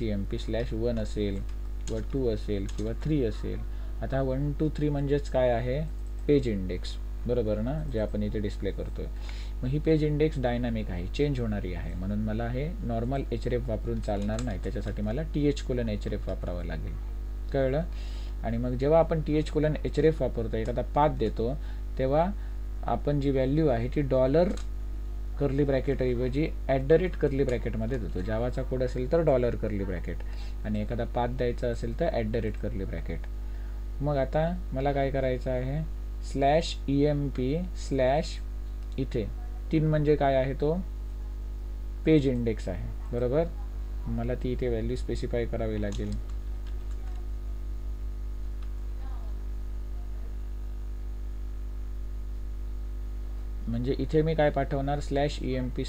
/emp/1 असेल किंवा 2 असेल किंवा 3 असेल. आता 1 2 3 म्हणजेच काय आहे, पेज इंडेक्स. बरोबर ना, जे आपण इथे डिस्प्ले करतोय. मग ही पेज इंडेक्स डायनामिक आहे, चेंज होणारी आहे. म्हणून मला हे नॉर्मल href वापरून चालणार नाही. त्याच्यासाठी मला th:/href वापरावं लागेल. कळलं. आणि मग जेव्हा आपण th:/href वापरतो, एखादा पाथ देतो, तेव्हा आपण जी व्हॅल्यू आहे ती डॉलर कर्ली ब्रॅकेट ऐवजी @कर्ली ब्रॅकेटमध्ये देतो. जावाचा कोड असेल तर डॉलर कर्ली ब्रॅकेट, आणि एखादा पाथ द्यायचा असेल तर @कर्ली ब्रॅकेट. मग आता मला काय करायचं आहे, /emp/ इथे 3 म्हणजे काय आहे, तो पेज इंडेक्स आहे. बरोबर. मला ती इथे व्हॅल्यू स्पेसिफाय करावी लागेल. म्हणजे इथे मी काय पाठवणार, /emp/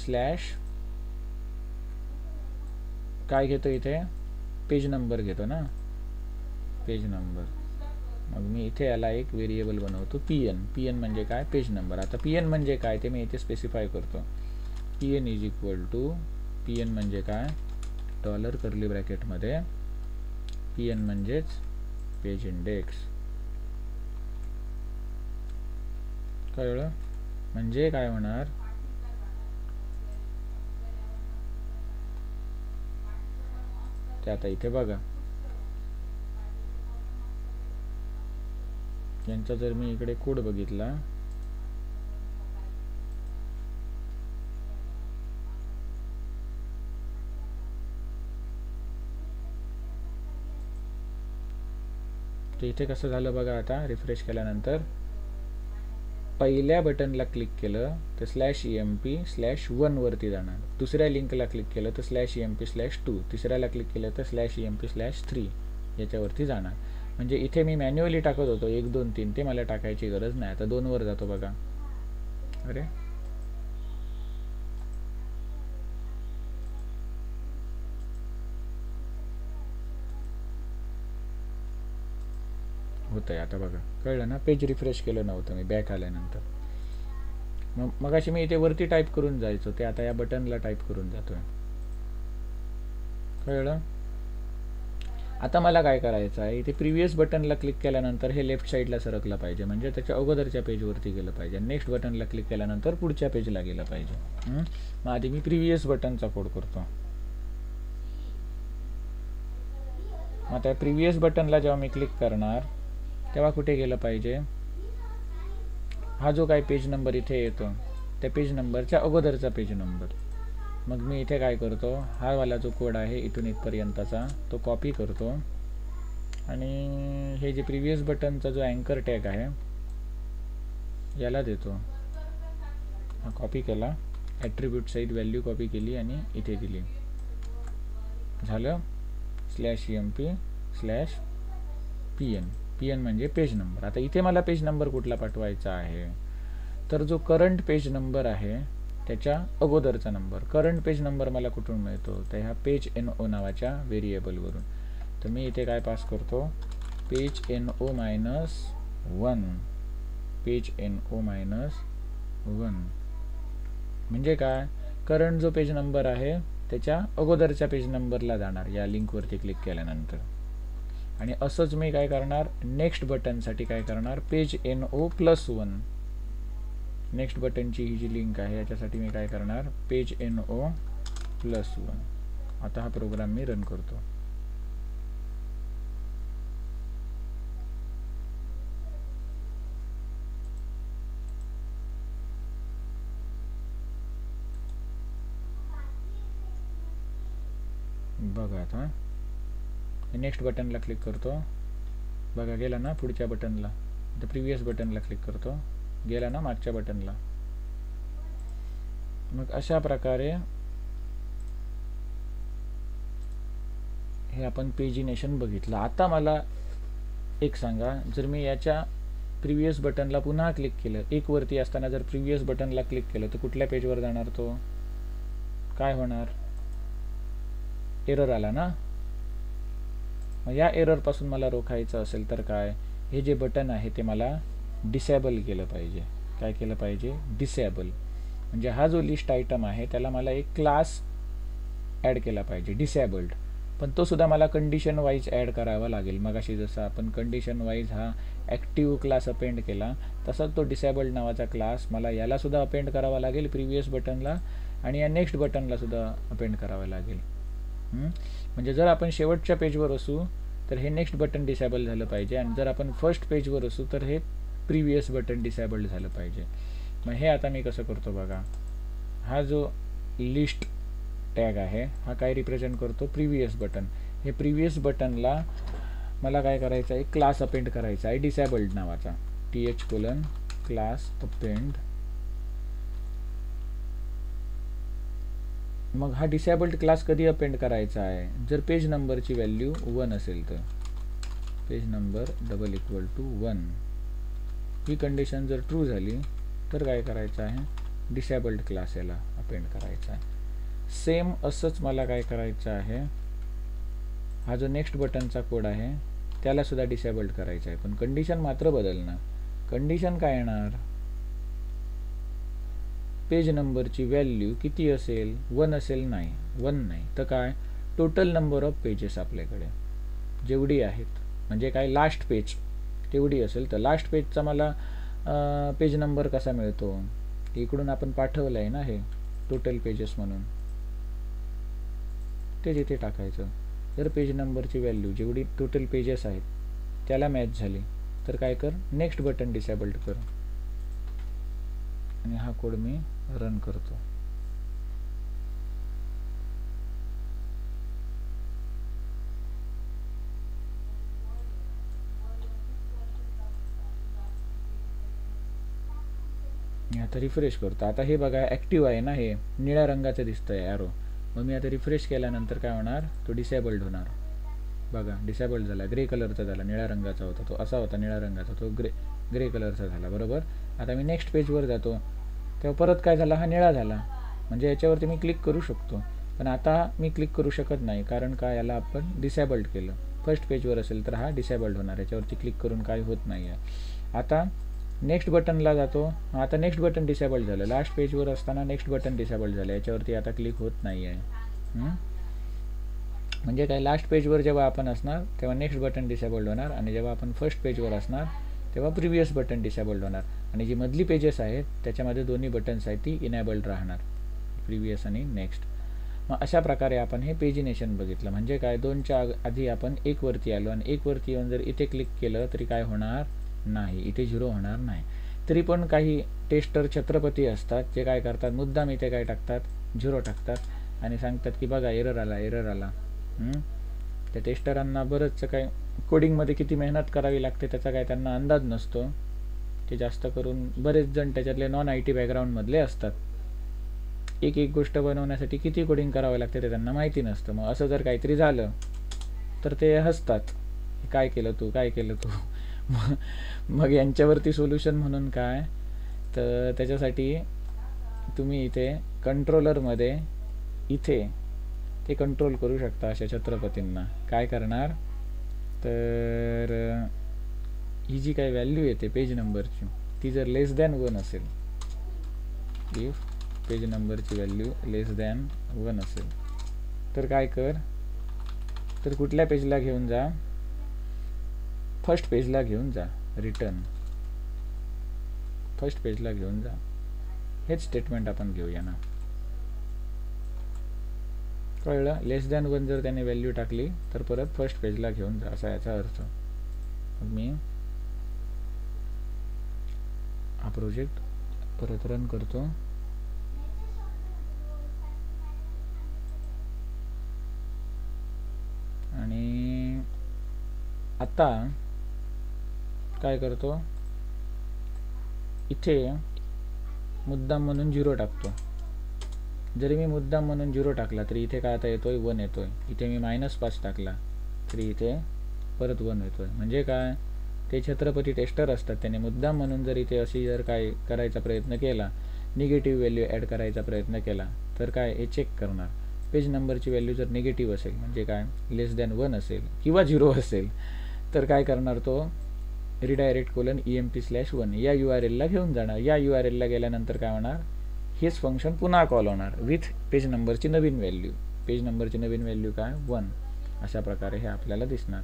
काय घेतो, इथे पेज नंबर घेतो ना, पेज नंबर. मग मी इथे याला एक व्हेरिएबल बनवतो pn म्हणजे काय, पेज नंबर. आता pn म्हणजे काय ते मी इथे स्पेसिफाय करतो. pn म्हणजे काय, डॉलर कर्ली ब्रॅकेटमध्ये pn म्हणजेच पेज इंडेक्स. कळलं. म्हणजे काय होणार, ते आता इथे बघा, यांचा जर मी इकडे कोड बघितला, तर इथे कसं झालं बघा. आता रिफ्रेश केल्यानंतर पहिल्या बटनला क्लिक केलं तर /emp/1 वरती जाणार. दुसऱ्या लिंकला क्लिक केलं तर /emp/2. तिसऱ्याला क्लिक केलं तर /emp/3 याच्यावरती जाणार. म्हणजे इथे मी मॅन्युअली टाकत होतो 1 2 3, ते मला टाकायची गरज नाही. आता 2 वर जातो बघा. अरे होतंय आता बघा. कळलं ना. पेज रिफ्रेश केलं नव्हतं मी बॅक आल्यानंतर. मग अशी मी इथे वरती टाईप करून जायचो, ते आता या बटनला टाईप करून जातोय. कळलं. आता मला काय करायचं आहे, इथे प्रिव्हियस बटनला क्लिक केल्यानंतर हे लेफ्ट साईडला सरकलं पाहिजे, म्हणजे त्याच्या अगोदरच्या पेजवरती गेलं पाहिजे. नेक्स्ट बटनला क्लिक केल्यानंतर पुढच्या पेजला गेलं पाहिजे. मग आधी मी प्रिव्हियस बटनचा कोड करतो. मग त्या प्रिव्हियस बटनला जेव्हा मी क्लिक करणार तेव्हा कुठे गेलं पाहिजे, हा जो काय पेज नंबर इथे येतो त्या पेज नंबरच्या अगोदरचा पेज नंबर. मग मी इथे काय करतो, हा वाला जो कोड आहे इथून इथपर्यंतचा तो कॉपी करतो आणि हे जे प्रिव्हियस बटनचा जो अँकर टॅग आहे याला देतो. हा कॉपी केला, ॲट्रिब्यूट सहित व्हॅल्यू कॉपी केली आणि इथे दिली. झालं /emp/pn. pn म्हणजे पेज नंबर. आता इथे मला पेज नंबर कुठला पाठवायचा आहे, तर जो करंट पेज नंबर आहे त्याच्या अगोदरचा नंबर. करंट पेज नंबर मला कुठून मिळतो, तर ह्या पेज NO नावाच्या व्हेरिएबलवरून. तर मी इथे काय पास करतो, पेज NO-1. पेज NO-1 म्हणजे काय, करंट जो पेज नंबर आहे त्याच्या अगोदरच्या पेज नंबरला जाणार या लिंकवरती क्लिक केल्यानंतर. आणि असंच मी काय करणार, नेक्स्ट बटनसाठी काय करणार, पेज NO+1. नेक्स्ट बटनची ही जी लिंक आहे याच्यासाठी मी काय करणार, पेज NO+1. आता हा प्रोग्राम मी रन करतो. बघा आता नेक्स्ट बटनला क्लिक करतो, बघा गेला ना पुढच्या बटनला. तर प्रिव्हियस बटनला क्लिक करतो, गेला ना मागच्या बटनला. मग अशा प्रकारे हे आपण पेजिनेशन बघितलं. आता मला एक सांगा, जर मी याच्या प्रिव्हियस बटनला पुन्हा क्लिक केलं, एक वरती असताना जर प्रिव्हियस बटनला क्लिक केलं तर कुठल्या पेजवर जाणार, तो काय होणार, एरर आला ना. मग या एरर पासून मला रोखायचं असेल तर काय, हे जे बटन आहे ते मला डिसेबल केलं पाहिजे. काय केलं पाहिजे, डिसेबल. म्हणजे हा जो लिस्ट आयटम आहे त्याला मला एक क्लास ॲड केला पाहिजे डिसेबल्ड. पण तो सुद्धा मला कंडिशन वाईज ॲड करावा लागेल. मगाशी जसं आपण कंडिशन वाईज हा ॲक्टिव्ह क्लास अपेंड केला, तसाच तो डिसेबल्ड नावाचा क्लास मला याला सुद्धा अपेंड करावा लागेल, प्रिव्हियस बटनला, आणि या नेक्स्ट बटनला सुद्धा अपेंड करावा लागेल. म्हणजे जर आपण शेवटच्या पेजवर असू तर हे नेक्स्ट बटन डिसेबल झालं पाहिजे, आणि जर आपण फर्स्ट पेजवर असू तर हे प्रिव्हियस बटन डिसेबल्ड झालं पाहिजे. मग हे आता मी कसं करतो बघा, हा जो लिस्ट टॅग आहे हा काय रिप्रेझेंट करतो, प्रिव्हियस बटन. हे प्रिव्हियस बटनला मला काय करायचं आहे, क्लास अपेंड करायचा आहे डिसेबल्ड नावाचा, th:\class अपेंड. मग हा डिसेबल्ड क्लास कधी अपेंड करायचा आहे, जर पेज नंबरची व्हॅल्यू 1 असेल तर. पेज नंबर =1 ही कंडिशन जर ट्रू झाली तर काय करायचं आहे, डिसेबल्ड क्लास याला अपेंड करायचा आहे. सेम असंच मला काय करायचं आहे, हा जो नेक्स्ट बटनचा कोड आहे त्याला सुद्धा डिसेबल्ड करायचा आहे, पण कंडिशन मात्र बदलणार. कंडिशन काय येणार, पेज नंबरची व्हॅल्यू किती असेल, 1 असेल, नाही 1 नाही तर काय, टोटल नंबर ऑफ पेजेस आपल्याकडे जेवढी आहेत, म्हणजे काय लास्ट पेज तेवढी असेल. तर लास्ट पेजचा मला पेज नंबर कसा मिळतो, इकडून आपण पाठवलं आहे ना हे टोटल पेजेस म्हणून, ते जिथे टाकायचं. जर पेज नंबरची व्हॅल्यू जेवढी टोटल पेजेस आहेत त्याला मॅच झाली तर काय कर, नेक्स्ट बटन डिसेबल्ड कर. आणि हा कोड मी रन करतो. मी आता रिफ्रेश करतो. आता हे बघा ॲक्टिव्ह आहे ना, हे निळ्या रंगाचं दिसतंय ॲरो. मग मी आता रिफ्रेश केल्यानंतर काय होणार, तो डिसेबल्ड होणार. बघा डिसेबल्ड झाला, ग्रे कलरचा झाला, निळ्या रंगाचा होता तो, असा होता निळ्या रंगाचा, तो ग्रे कलरचा झाला. बरोबर. आता मी नेक्स्ट पेजवर जातो तेव्हा परत काय झाला, हा निळा झाला. म्हणजे याच्यावरती मी क्लिक करू शकतो, पण आता मी क्लिक करू शकत नाही, कारण काय, याला आपण डिसेबल्ड केलं. फर्स्ट पेजवर असेल तर हा डिसेबल्ड होणार, याच्यावरती क्लिक करून काही होत नाही आहे. आता नेक्स्ट बटनला जातो, आता नेक्स्ट बटन डिसेबल्ड झालं. लास्ट पेजवर असताना नेक्स्ट बटन डिसेबल्ड झालं, याच्यावरती आता क्लिक होत नाही आहे. म्हणजे काय, लास्ट पेजवर जेव्हा आपण असणार तेव्हा नेक्स्ट बटन डिसेबल्ड होणार, आणि जेव्हा आपण फर्स्ट पेजवर असणार तेव्हा प्रिव्हियस बटन डिसेबल्ड होणार. आणि जी मधली पेजेस आहेत त्याच्यामध्ये दोन्ही बटन्स आहेत ती इनेबल्ड राहणार, प्रिव्हियस आणि नेक्स्ट. मग अशा प्रकारे आपण हे पेजिनेशन बघितलं. म्हणजे काय, 2च्या आधी आपण 1 वरती आलो, आणि 1 वरती येऊन जर इथे क्लिक केलं तरी काय होणार नाही, इथे 0 होणार नाही. तरी पण काही टेस्टर छत्रपती असतात जे काय करतात, मुद्दाम इथे काय टाकतात, 0 टाकतात आणि सांगतात की बघा एरर आला. त्या टेस्टरांना बरंचसं काय कोडिंगमध्ये किती मेहनत करावी लागते त्याचा काय त्यांना अंदाज नसतो. ते जास्त करून बरेच जण त्याच्यातले नॉन IT बॅकग्राऊंडमधले असतात. एक गोष्ट बनवण्यासाठी किती कोडिंग करावं लागते ते त्यांना माहिती नसतं. मग असं जर काहीतरी झालं तर ते हसतात, काय केलं तू. मग यांच्यावरती सोल्युशन म्हणून काय, तर त्याच्यासाठी तुम्ही इथे कंट्रोलरमध्ये इथे ते कंट्रोल करू शकता अशा छत्रपतींना. काय करणार तर ही जी काही व्हॅल्यू येते पेज नंबरची ती जर लेस दॅन 1 असेल, इफ पेज नंबरची व्हॅल्यू लेस दॅन 1 असेल तर काय कर, तर कुठल्या पेजला घेऊन जा, फर्स्ट पेजला घेऊन जा, रिटर्न फर्स्ट पेजला घेऊन जा. हेच स्टेटमेंट आपण घेऊया ना. कळलं? लेस दॅन 1 जर त्याने व्हॅल्यू टाकली तर परत फर्स्ट पेजला घेऊन जा, असा याचा अर्थ. मी हा प्रोजेक्ट परत रन करतो. आणि आता काय करतो, इथे मुद्दाम म्हणून 0 टाकतो. जरी मी मुद्दाम म्हणून 0 टाकला तरी इथे काय आता येतोय, 1 येतोय. इथे मी -5 टाकला तरी इथे परत 1 येतोय. म्हणजे काय, ते छत्रपती टेस्टर असतात, त्याने मुद्दाम म्हणून जर इथे अशी जर काय करायचा प्रयत्न केला, निगेटिव्ह व्हॅल्यू ॲड करायचा प्रयत्न केला तर काय हे चेक करणार. पेज नंबरची व्हॅल्यू जर निगेटिव्ह असेल, म्हणजे काय लेस दॅन 1 असेल किंवा 0 असेल तर काय करणार, तो रिडायरेक्ट :emp/1 या URL ला घेऊन जाणार. या URL ला गेल्यानंतर काय होणार, हेच फंक्शन पुन्हा कॉल होणार विथ पेज नंबरची नवीन व्हॅल्यू. पेज नंबरची नवीन व्हॅल्यू काय, 1. अशा प्रकारे हे आपल्याला दिसणार.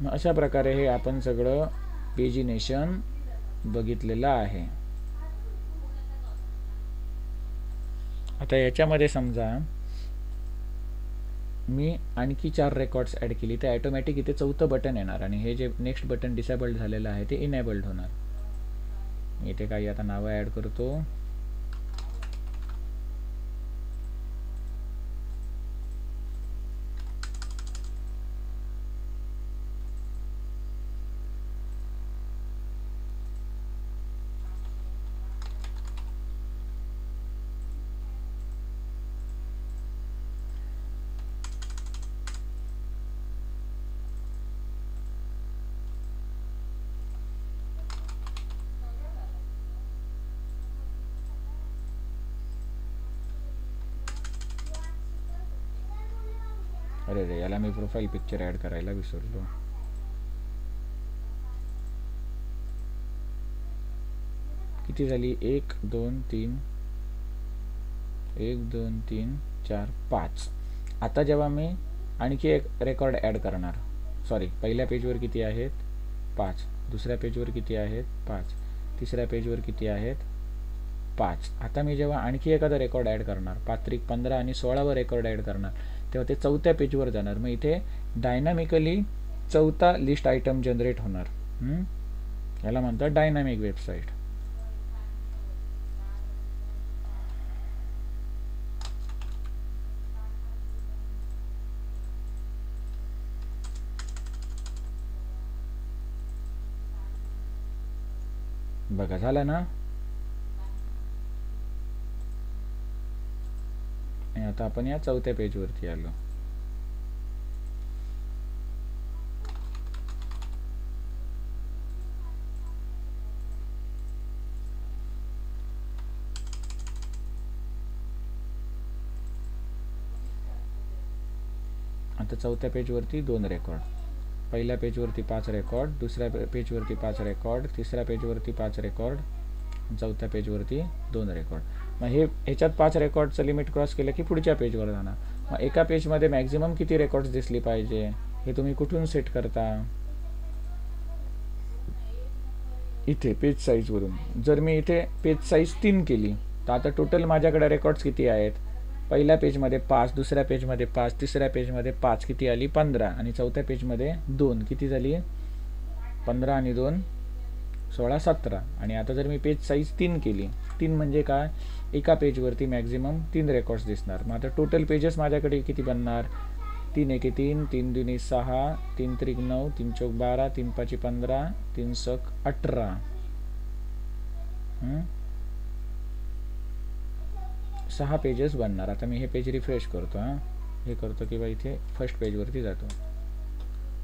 मग अशा प्रकारे हे आपण सगळं पेजिनेशन बघितलेलं आहे. आता याच्यामध्ये समजा मी आणखी 4 रेकॉर्ड्स ॲड केली तर ॲटोमॅटिक इथे 4थं बटन येणार आणि हे जे नेक्स्ट बटन डिसेबल्ड झालेलं आहे ते इनेबल्ड होणार. मी इथे काही आता नावं ॲड करतो. अरे याला मी प्रोफाईल पिक्चर ॲड करायला विसरलो. किती झाली, 1 2 3 1 2 3 4 5. आता जेव्हा मी आणखी एक रेकॉर्ड ॲड करणार, सॉरी पहिल्या पेजवर किती आहेत 5, दुसऱ्या पेजवर किती आहेत 5, तिसऱ्या पेजवर किती आहेत 5. आता मी जेव्हा आणखी एखादा रेकॉर्ड ॲड करणार 5 × 15 आणि 16वा रेकॉर्ड ॲड करणार तेव्हा ते 4थ्या पेजवर जाणार. मग इथे डायनामिकली 4था लिस्ट आयटम जनरेट होणार. याला म्हणतात डायनामिक वेबसाईट. बघा झालं ना. आता आपण या 4थ्या पेजवरती आलो. आता 4थ्या पेजवरती 2 रेकॉर्ड, पहिल्या पेजवरती 5 रेकॉर्ड, दुसऱ्या पेजवरती 5 रेकॉर्ड, तिसऱ्या पेजवरती 5 रेकॉर्ड, 4थ्या पेजवरती 2 रेकॉर्ड. मग हे ह्याच्यात 5 रेकॉर्डचं लिमिट क्रॉस केलं की पुढच्या पेजवर जाणार. मग एका पेजमध्ये मॅक्झिमम किती रेकॉर्ड्स दिसली पाहिजे हे तुम्ही कुठून सेट करता, इथे पेज साईजवरून. जर मी इथे पेज साईज 3 केली तर आता टोटल माझ्याकडे रेकॉर्ड्स किती आहेत, पहिल्या पेजमध्ये 5, दुसऱ्या पेजमध्ये 5, तिसऱ्या पेजमध्ये 5, किती आली 15 आणि 4थ्या पेजमध्ये 2, किती झाली 15 आणि 2 16, 17. आणि आता जर मी पेज साईज 3 केली, 3 म्हणजे काय, एका पेजवरती मॅक्झिमम 3 रेकॉर्ड्स दिसणार. मग आता टोटल पेजेस माझ्याकडे किती बनणार, 3 एके 3, 3 दुनी 6, 3 त्रिक 9, 3 चौक 12, 3 पाची 15, 3 सक 18. 6 पेजेस बनणार. आता मी हे पेज रिफ्रेश करतो. हे करतो किंवा इथे फर्स्ट पेजवरती जातो.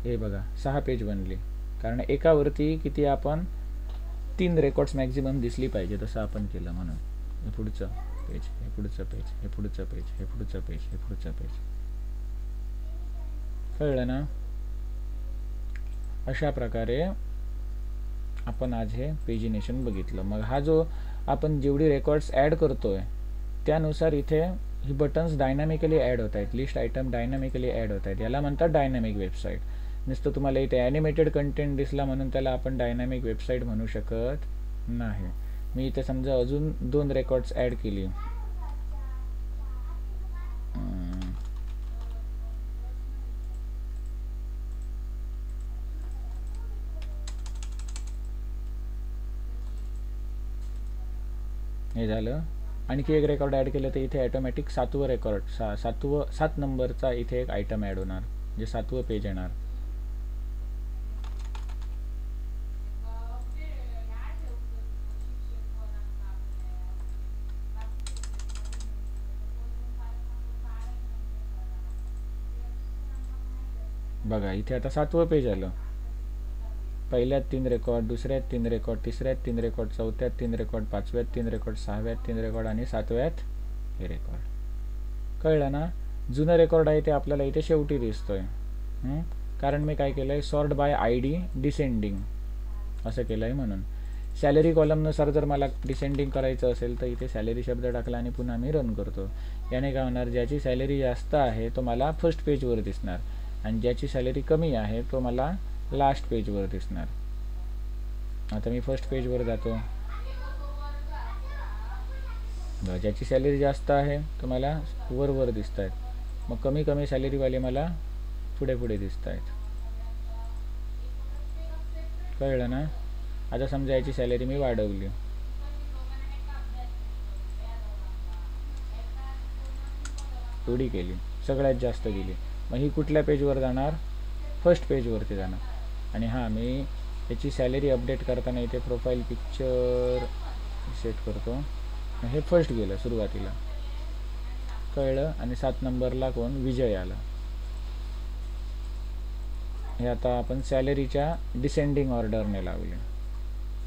हे बघा 6 पेज बनले, कारण एकावरती किती आपण 3 रेकॉर्ड्स मॅक्झिमम दिसली पाहिजे तसं आपण केलं म्हणून. हे पुढचं पेज, हे पुढचं पेज, हे पुढचं पेज, हे पुढचं पेज, हे पुढचं पेज. कळलं ना. अशा प्रकारे आपण आज हे पेजिनेशन बघितलं. मग हा जो आपण जेवढी रेकॉर्ड्स ॲड करतोय त्यानुसार इथे ही बटन्स डायनॅमिकली ॲड होत आहेत, लिस्ट आयटम डायनॅमिकली ॲड होत आहेत. याला म्हणतात डायनॅमिक वेबसाईट. नुसतं तुम्हाला इथे ॲनिमेटेड कंटेंट दिसला म्हणून त्याला आपण डायनॅमिक वेबसाईट म्हणू शकत नाही. मी इथे समजा अजून 2 रेकॉर्ड्स ॲड केली. हे झालं. आणखी एक रेकॉर्ड ॲड केलं तर इथे ऑटोमॅटिक 7वं रेकॉर्ड, 7 नंबरचा इथे एक आयटम ॲड होणार, जे 7वं पेज येणार. बघा इथे आता 7वं पेज आलं. पहिल्यात 3 रेकॉर्ड, दुसऱ्यात 3 रेकॉर्ड, तिसऱ्यात 3 रेकॉर्ड, चौथ्यात 3 रेकॉर्ड, 5व्यात 3 रेकॉर्ड, 6व्यात 3 रेकॉर्ड आणि 7व्यात हे रेकॉर्ड. कळलं ना. जुनं रेकॉर्ड आहे ते आपल्याला इथे शेवटी दिसतोय, कारण मी काय केलं आहे, सॉर्ट बाय ID डिसेंडिंग असं केलं आहे. म्हणून सॅलरी कॉलमनुसार जर मला डिसेंडिंग करायचं असेल तर इथे सॅलरी शब्द टाकला आणि पुन्हा मी रन करतो. याने काय होणार, ज्याची सॅलरी जास्त आहे तो मला फर्स्ट पेजवर दिसणार आणि ज्याची सॅलरी कमी आहे तो मला लास्ट पेजवर दिसणार. आता मी फर्स्ट पेजवर जातो. ज्याची सॅलरी जास्त आहे तो मला वर दिसत आहेत, मग कमी कमी सॅलरीवाले मला पुढे दिसत आहेत. कळलं ना. आता समजा याची सॅलरी मी वाढवली, थोडी केली, सगळ्यात जास्त दिली, मग ही कुठल्या पेजवर जाणार, फर्स्ट पेजवरती जाणार. आणि मी याची सॅलरी अपडेट करताना इथे प्रोफाईल पिक्चर सेट करतो. हे फर्स्ट गेलं सुरुवातीला. कळलं. आणि 7 नंबरला कोण, विजय आला. हे आता आपण सॅलरीच्या डिसेंडिंग ऑर्डरने लावले.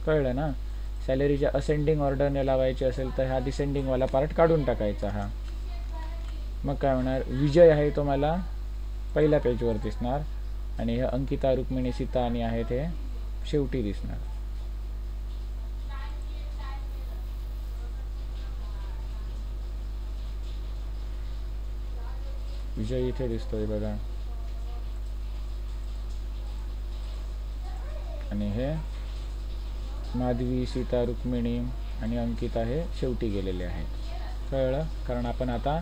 कळलं ना. सॅलरीच्या असेंडिंग ऑर्डरने लावायचे असेल तर हा डिसेंडिंगवाला पार्ट काढून टाकायचा. मग काय होणार, विजय आहे तो मला पहिल्या पेजवर दिसणार आणि हे अंकिता, रुक्मिणी, सीता आणि आहेत हे शेवटी दिसणार. विजय इथे दिसतोय बघा, आणि हे माधवी, सीता, रुक्मिणी आणि अंकिता हे शेवटी गेलेले आहेत. कळलं. कारण आपण आता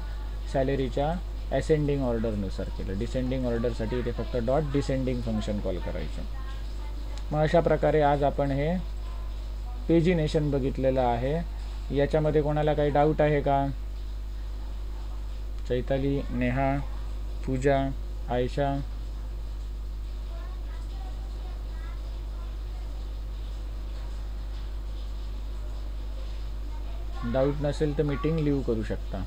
सॅलरीच्या असेंडिंग ऑर्डरनुसार केलं. डिसेंडिंग ऑर्डरसाठी इथे फक्त डॉट डिसेंडिंग फंक्शन कॉल करायचं. मग अशा प्रकारे आज आपण हे पेजिनेशन बघितलेलं आहे. याच्यामध्ये कोणाला काही डाऊट आहे का? चैताली, नेहा, पूजा, आयशा. डाऊट नसेल तर मीटिंग लीव करू शकता.